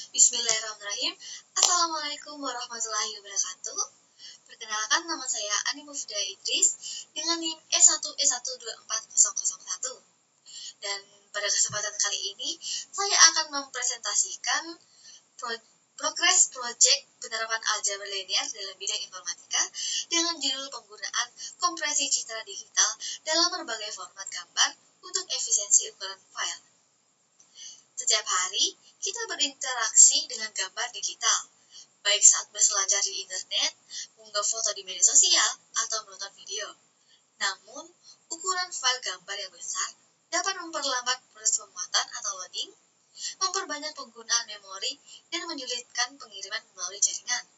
Bismillahirrahmanirrahim. Assalamualaikum warahmatullahi wabarakatuh. Perkenalkan, nama saya Ani Mufida Idris dengan NIM E1E124001. Dan pada kesempatan kali ini, saya akan mempresentasikan progres proyek penerapan aljabar linear dalam bidang informatika dengan judul penggunaan kompresi citra digital dalam berbagai format gambar untuk efisiensi ukuran file. Setiap hari, kita berinteraksi dengan gambar digital, baik saat berselancar di internet, mengunggah foto di media sosial, atau menonton video. Namun, ukuran file gambar yang besar dapat memperlambat proses pemuatan atau loading, memperbanyak penggunaan memori, dan menyulitkan pengiriman melalui jaringan.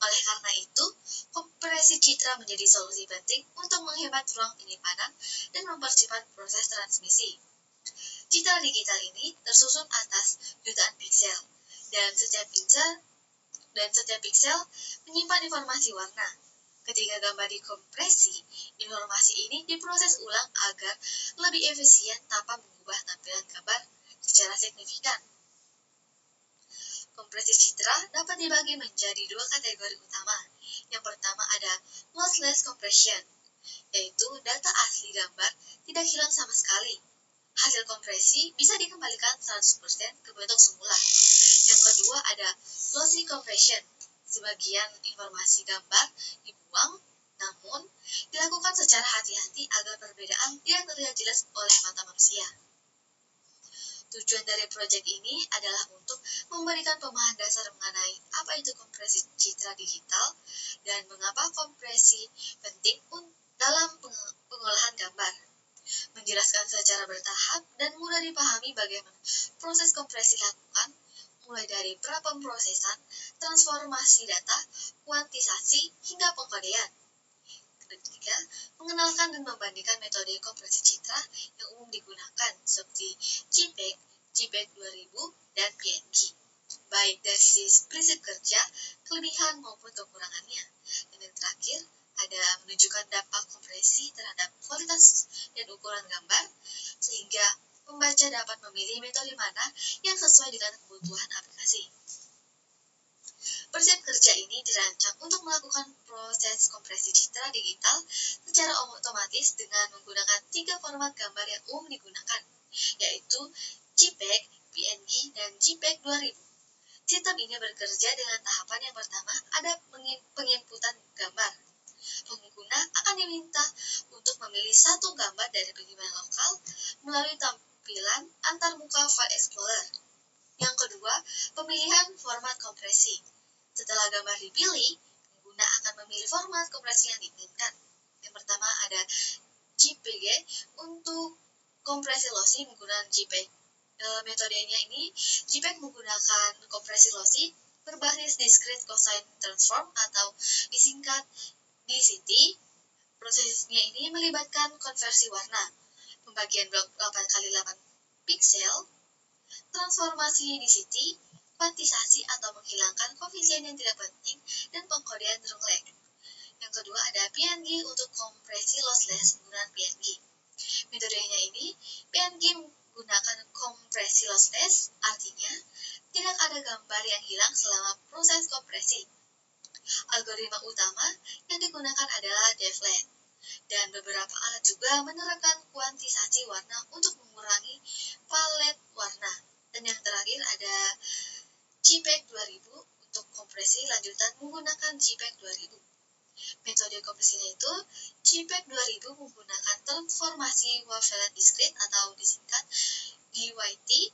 Oleh karena itu, kompresi citra menjadi solusi penting untuk menghemat ruang penyimpanan dan mempercepat proses transmisi. Citra digital ini tersusun atas jutaan piksel, dan setiap piksel menyimpan informasi warna. Ketika gambar dikompresi, informasi ini diproses ulang agar lebih efisien tanpa mengubah tampilan gambar secara signifikan. Kompresi citra dapat dibagi menjadi dua kategori utama. Yang pertama ada lossless compression, yaitu data asli gambar tidak hilang sama sekali. Hasil kompresi bisa dikembalikan 100% ke bentuk semula. Yang kedua ada lossy compression. Sebagian informasi gambar dibuang, namun dilakukan secara hati-hati agar perbedaan tidak terlihat jelas oleh mata manusia. Tujuan dari proyek ini adalah untuk memberikan pemahaman dasar mengenai apa itu kompresi citra digital dan mengapa kompresi penting dalam pengolahan gambar. Menjelaskan secara bertahap dan mudah dipahami bagaimana proses kompresi dilakukan, mulai dari prapemprosesan, transformasi data, kuantisasi, hingga pengkodean. Ketiga, mengenalkan dan membandingkan metode kompresi citra yang umum digunakan, seperti JPEG, JPEG 2000, dan PNG, baik dari sisi prinsip kerja, kelebihan maupun kekurangannya. Dan yang terakhir, ada menunjukkan dampak kompresi terhadap kualitas dan ukuran gambar, sehingga pembaca dapat memilih metode mana yang sesuai dengan kebutuhan aplikasi. Persep kerja ini dirancang untuk melakukan proses kompresi citra digital secara otomatis dengan menggunakan 3 format gambar yang umum digunakan, yaitu JPEG, PNG, dan JPEG 2000. Sistem ini bekerja dengan tahapan yang pertama ada penginputan gambar. Pengguna akan diminta untuk memilih satu gambar dari penyimpanan lokal melalui tampilan antarmuka File Explorer. Yang kedua, pemilihan format kompresi. Setelah gambar dipilih, pengguna akan memilih format kompresi yang diinginkan. Yang pertama ada JPG untuk kompresi lossy menggunakan JPEG. Metodenya ini, JPEG menggunakan kompresi lossy berbasis discrete cosine transform atau disingkat DCT. Prosesnya ini melibatkan konversi warna, pembagian blok 8x8 piksel, transformasi DCT, kuantisasi atau menghilangkan koefisien yang tidak penting, dan pengkodean rung lag. Yang kedua ada PNG untuk kompresi lossless menggunakan PNG. Metodenya ini, PNG menggunakan kompresi lossless, artinya tidak ada gambar yang hilang selama proses kompresi. Algoritma utama yang digunakan adalah DevLand, dan beberapa alat juga menerapkan kuantisasi warna untuk mengurangi palet warna. Dan yang terakhir ada JPEG 2000 untuk kompresi lanjutan menggunakan JPEG 2000. Metode kompresinya itu, JPEG 2000 menggunakan transformasi wavelet discrete atau disingkat DYT,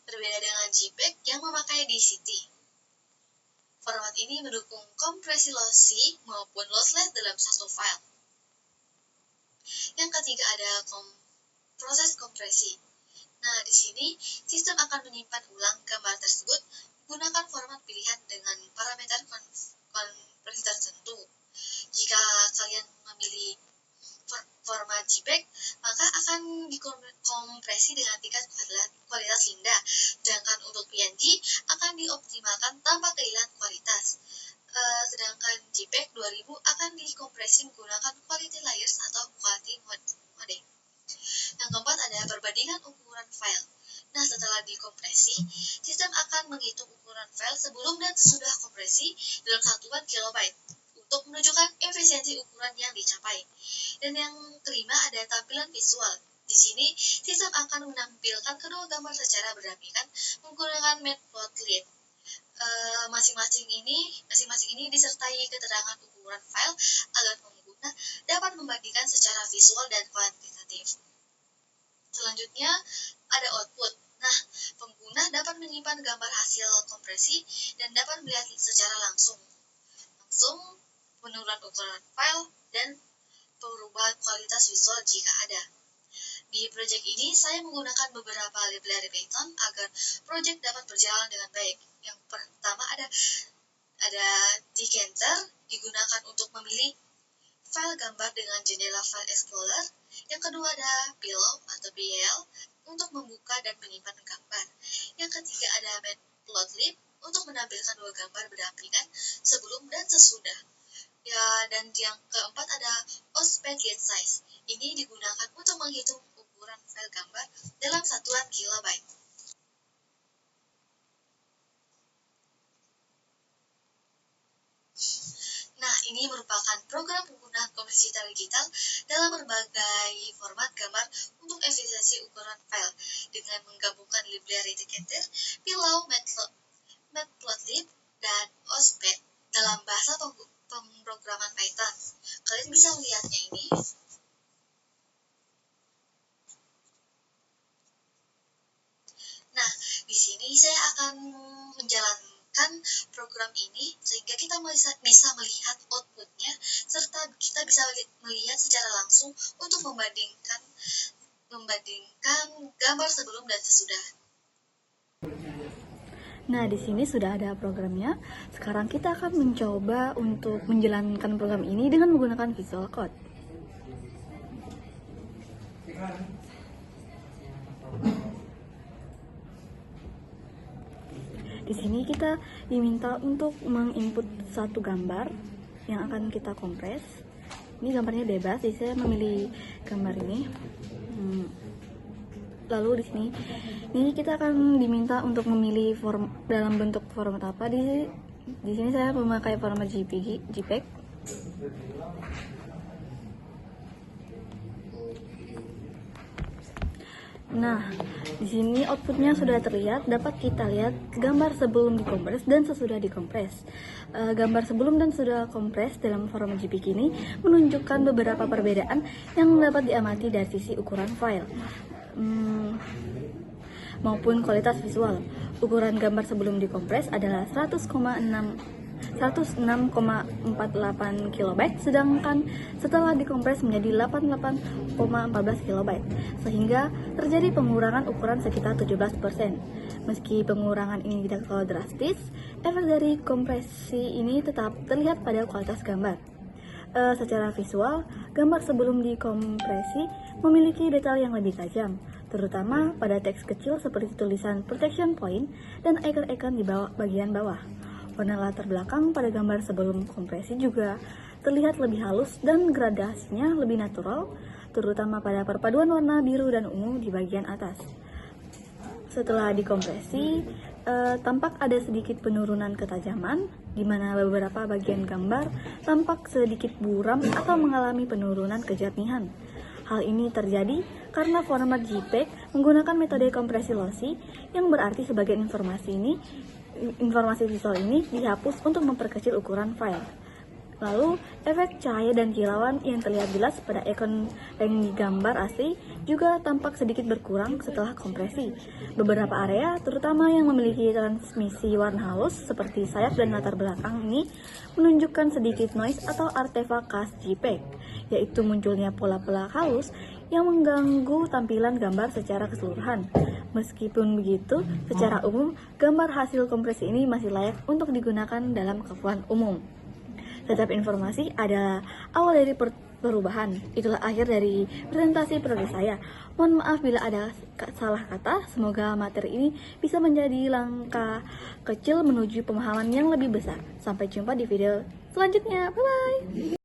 berbeda dengan JPEG yang memakai DCT. Format ini mendukung kompresi lossy maupun lossless dalam satu file. Yang ketiga ada proses kompresi. Nah, di sini sistem akan menyimpan ulang gambar tersebut menggunakan format pilihan dengan parameter kompresi tertentu. Jika kalian memilih format JPEG, maka akan dikompresi dengan tingkat kualitas rendah, sedangkan untuk PNG akan dioptimalkan tanpa kehilangan kualitas. Sedangkan JPEG 2000 akan dikompresi menggunakan quality layers atau quality modding. Yang keempat ada perbandingan ukuran file. Nah, setelah dikompresi, sistem akan sebelum dan sesudah kompresi dalam satuan kilobyte untuk menunjukkan efisiensi ukuran yang dicapai. Dan yang kelima ada tampilan visual. Di sini, sistem akan menampilkan kedua gambar secara berdampingan menggunakan matplotlib. Masing-masing ini disertai keterangan ukuran file agar pengguna dapat membandingkan secara visual dan kuantitatif. Selanjutnya, ada output. Nah, pengguna dapat menyimpan gambar hasil kompresi dan dapat melihat secara langsung penurunan ukuran file dan perubahan kualitas visual jika ada. Di project ini, saya menggunakan beberapa library Python agar project dapat berjalan dengan baik. Yang pertama ada Decanter, digunakan untuk memilih file gambar dengan jendela file explorer. Yang kedua ada Pillow atau PL untuk membuka dan menyimpan gambar. Yang ketiga ada Matplotlib untuk menampilkan dua gambar berdampingan sebelum dan sesudah. Ya, dan yang keempat ada OSPED Get Size. Ini digunakan untuk menghitung ukuran file gambar dalam satuan kilobyte. Nah, ini merupakan program penggunaan kompresi citra digital dalam berbagai format gambar untuk efisiensi ukuran file dengan menggabungkan library Decanter, Pillow, Matplotlib, dan OSPED dalam bahasa pemrograman Python. Kalian bisa melihatnya ini. Nah, di sini saya akan menjalankan program ini sehingga kita bisa melihat outputnya serta kita bisa melihat secara langsung untuk membandingkan gambar sebelum dan sesudah. Nah, di sini sudah ada programnya. Sekarang kita akan mencoba untuk menjalankan program ini dengan menggunakan Visual Code. Di sini kita diminta untuk menginput satu gambar yang akan kita kompres. Ini gambarnya bebas, jadi saya memilih gambar ini. Lalu di sini kita akan diminta untuk memilih dalam bentuk format apa. Di sini saya memakai format JPEG. Nah, di sini outputnya sudah terlihat. Dapat kita lihat gambar sebelum dikompres dan sesudah dikompres. Gambar sebelum dan sudah kompres dalam format JPEG ini menunjukkan beberapa perbedaan yang dapat diamati dari sisi ukuran file maupun kualitas visual. Ukuran gambar sebelum dikompres adalah 106,48 KB, sedangkan setelah dikompres menjadi 88,14 KB, sehingga terjadi pengurangan ukuran sekitar 17%. Meski pengurangan ini tidak terlalu drastis, efek dari kompresi ini tetap terlihat pada kualitas gambar. Secara visual, gambar sebelum dikompresi memiliki detail yang lebih tajam, terutama pada teks kecil seperti tulisan protection point dan icon-icon di bagian bawah. Warna latar belakang pada gambar sebelum kompresi juga terlihat lebih halus dan gradasinya lebih natural, terutama pada perpaduan warna biru dan ungu di bagian atas. Setelah dikompresi, tampak ada sedikit penurunan ketajaman, di mana beberapa bagian gambar tampak sedikit buram atau mengalami penurunan kejernihan. Hal ini terjadi karena format JPEG menggunakan metode kompresi lossy, yang berarti sebagian informasi visual ini dihapus untuk memperkecil ukuran file. Lalu, efek cahaya dan kilauan yang terlihat jelas pada ikon di gambar asli juga tampak sedikit berkurang setelah kompresi. Beberapa area, terutama yang memiliki transmisi warna halus seperti sayap dan latar belakang ini, menunjukkan sedikit noise atau artefak khas JPEG, yaitu munculnya pola-pola halus yang mengganggu tampilan gambar secara keseluruhan. Meskipun begitu, secara umum, gambar hasil kompresi ini masih layak untuk digunakan dalam keperluan umum. Setiap informasi adalah awal dari perubahan. Itulah akhir dari presentasi progres saya. Mohon maaf bila ada salah kata. Semoga materi ini bisa menjadi langkah kecil menuju pemahaman yang lebih besar. Sampai jumpa di video selanjutnya. Bye-bye.